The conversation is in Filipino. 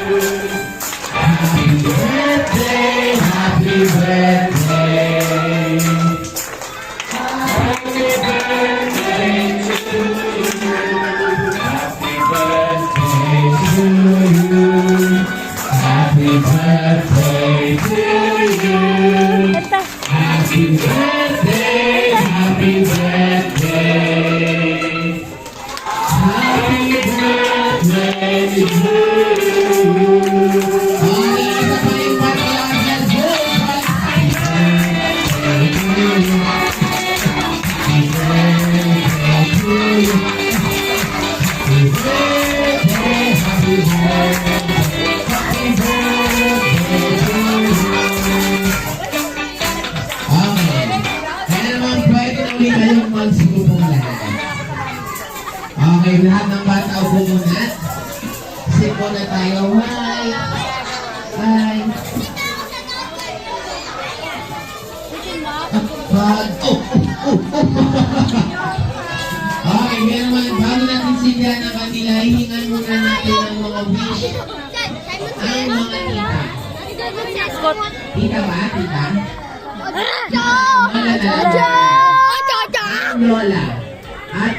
Happy birthday, happy birthday. Happy birthday to you. Happy birthday to you. Happy birthday to you. Happy birthday, happy birthday. Happy birthday to you. Okay, lahat ng bata upo muna. Sit muna tayo. Hi! Hi! Okay, meron bago natin sindihan ang kanila, hihingan muna natin ang mga wish. Ang mga tita. Tita ba? Tita? Lola na. Lola. At